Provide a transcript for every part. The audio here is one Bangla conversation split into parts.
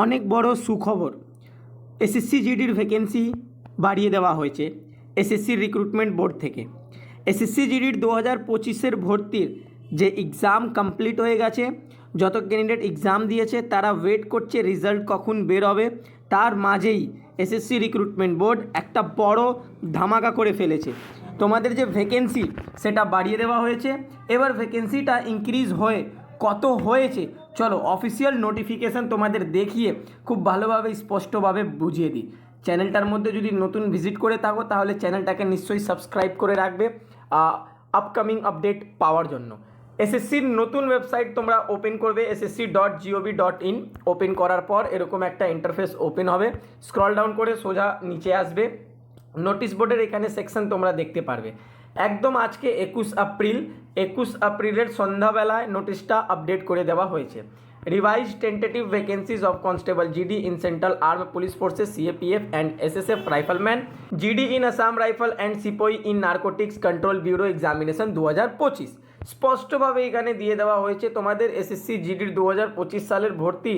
অনেক বড় সুখবর। এসএসসি জিডির ভ্যাকেন্সি বাড়িয়ে দেওয়া হয়েছে এসএসসি রিক্রুটমেন্ট বোর্ড থেকে। এসএসসি জিডির 2025-এর ভর্তির যে এক্সাম কমপ্লিট হয়ে গেছে, যত ক্যান্ডিডেট এক্সাম দিয়েছে তারা ওয়েট করছে রেজাল্ট কখন বের হবে। তার মাঝেই এসএসসি রিক্রুটমেন্ট বোর্ড একটা বড় ধামাকা করে ফেলেছে। তোমাদের যে ভ্যাকেন্সি সেটা বাড়িয়ে দেওয়া হয়েছে। এবার ভ্যাকেন্সিটা ইনক্রিজ হয়ে কত হয়েছে চলো অফিসিয়াল নোটিফিকেশান তোমাদের দেখিয়ে খুব ভালোভাবে স্পষ্টভাবে বুঝিয়ে দিই। চ্যানেলটার মধ্যে যদি নতুন ভিজিট করে থাকো তাহলে চ্যানেলটাকে নিশ্চয়ই সাবস্ক্রাইব করে রাখবে আপকামিং আপডেট পাওয়ার জন্য। এসএসসির নতুন ওয়েবসাইট তোমরা ওপেন করবে ssc.gov.in। ওপেন করার পর এরকম একটা ইন্টারফেস ওপেন হবে। স্ক্রল ডাউন করে সোজা নিচে আসবে, নোটিশ বোর্ডের এখানে সেকশন তোমরা দেখতে পারবে। একদম আজকে 21 এপ্রিলের সন্ধ্যাবেলায় নোটিশটা আপডেট করে দেওয়া হয়েছে। Revise tentative vacancies of constable GD in central arm police forces CAPF and SSF rifleman, GD in Assam rifle and sepoy in narcotics control bureau examination 2025। স্পষ্টভাবে এখানে দিয়ে দেওয়া হয়েছে তোমাদের এসএসসি জিডির 2025 সালের ভর্তি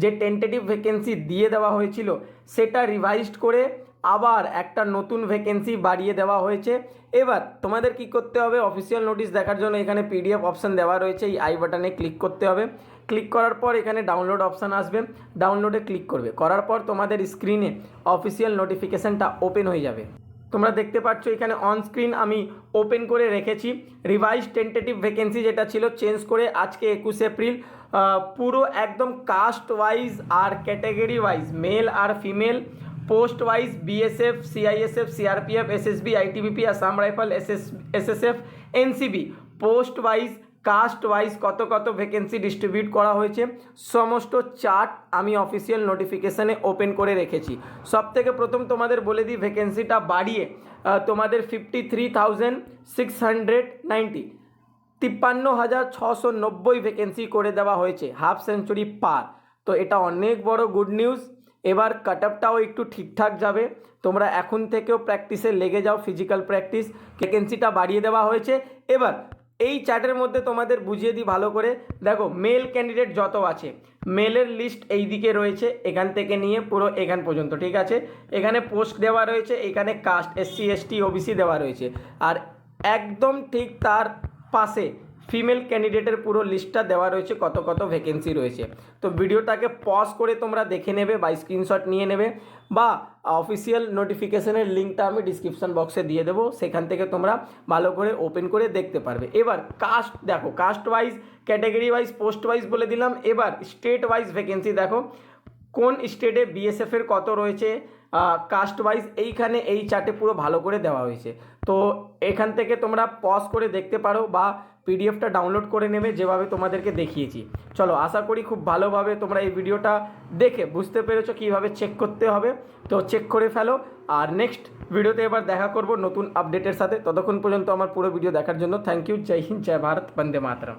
যে টেন্টেটিভ ভ্যাকেন্সি দিয়ে দেওয়া হয়েছিল সেটা রিভাইজড করে আবার একটা নতুন ভ্যাকেন্সি বাড়িয়ে দেওয়া হয়েছে। এবার তোমাদের কি করতে হবে, অফিসিয়াল নোটিশ দেখার জন্য এখানে পিডিএফ অপশান দেওয়া রয়েছে, এই আই বাটনে ক্লিক করতে হবে। ক্লিক করার পর এখানে ডাউনলোড অপশান আসবে, ডাউনলোডে ক্লিক করবে। করার পর তোমাদের স্ক্রিনে অফিসিয়াল নোটিফিকেশানটা ওপেন হয়ে যাবে। তোমরা দেখতে পাচ্ছ এখানে অন স্ক্রিন আমি ওপেন করে রেখেছি। রিভাইজ টেন্টেটিভ ভ্যাকেন্সি যেটা ছিল চেঞ্জ করে আজকে 21 এপ্রিল পুরো একদম কাস্ট ওয়াইজ আর ক্যাটাগরি ওয়াইজ মেল আর female, post wise BSF, CISF, CRPF, SSB, ITBP, Assam rifle, SSF, NCB, post wise caste wise কত কত ভ্যাকেন্সি ডিস্ট্রিবিউট করা হয়েছে সমস্ত চার্ট আমি অফিসিয়াল নোটিফিকেশানে ওপেন করে রেখেছি। সব থেকে প্রথম তোমাদের বলে দিই ভ্যাকেন্সিটা বাড়িয়ে তোমাদের 53,690 53,690 ভ্যাকেন্সি করে দেওয়া হয়েছে, হাফ সেঞ্চুরি পার। তো এটা অনেক বড় গুড নিউজ। এবার কাট আপটাও একটু ঠিকঠাক যাবে, তোমরা এখন থেকেও প্র্যাকটিসে লেগে যাও, ফিজিক্যাল প্র্যাকটিস। ভ্যাকেন্সিটা বাড়িয়ে দেওয়া হয়েছে। এবার এই চার্টের মধ্যে তোমাদের বুঝিয়ে দিই ভালো করে। দেখো মেল ক্যান্ডিডেট যত আছে, মেলের লিস্ট এই দিকে রয়েছে, এখান থেকে নিয়ে পুরো এখান পর্যন্ত, ঠিক আছে। এখানে পোস্ট দেওয়া রয়েছে, এখানে কাস্ট এসসি এসটি ওবিসি দেওয়া রয়েছে, আর একদম ঠিক তার পাশে ফিমেল ক্যান্ডিডেটের পুরো লিস্টটা দেওয়া রয়েছে কত কত ভ্যাকেন্সি রয়েছে। তো ভিডিওটাকে পজ করে তোমরা দেখে নেবে বা স্ক্রিনশট নিয়ে নেবে, বা অফিসিয়াল নোটিফিকেশনের লিঙ্কটা আমি ডিসক্রিপশন বক্সে দিয়ে দেবো, সেখান থেকে তোমরা ভালো করে ওপেন করে দেখতে পারবে। এবার কাস্ট দেখো, caste wise, category wise, post wise বলে দিলাম। এবার স্টেট ওয়াইজ ভ্যাকেন্সি দেখো, কোন স্টেটে বিএসএফের কত রয়েছে কাস্ট ওয়াইজ, এইখানে এই চার্টে পুরো ভালো করে দেওয়া হয়েছে। তো এখান থেকে তোমরা পজ করে দেখতে পারো বা পিডিএফটা ডাউনলোড করে নেবে যেভাবে তোমাদেরকে দেখিয়েছি। চলো, আশা করি খুব ভালোভাবে তোমরা এই ভিডিওটা দেখে বুঝতে পেরেছো কীভাবে চেক করতে হবে। তো চেক করে ফেলো, আর নেক্সট ভিডিওতে এবার দেখা করব নতুন আপডেটের সাথে। ততক্ষণ পর্যন্ত আমার পুরো ভিডিও দেখার জন্য থ্যাংক ইউ। জয় হিন্দ, জয় ভারত, বন্দে মাতরম।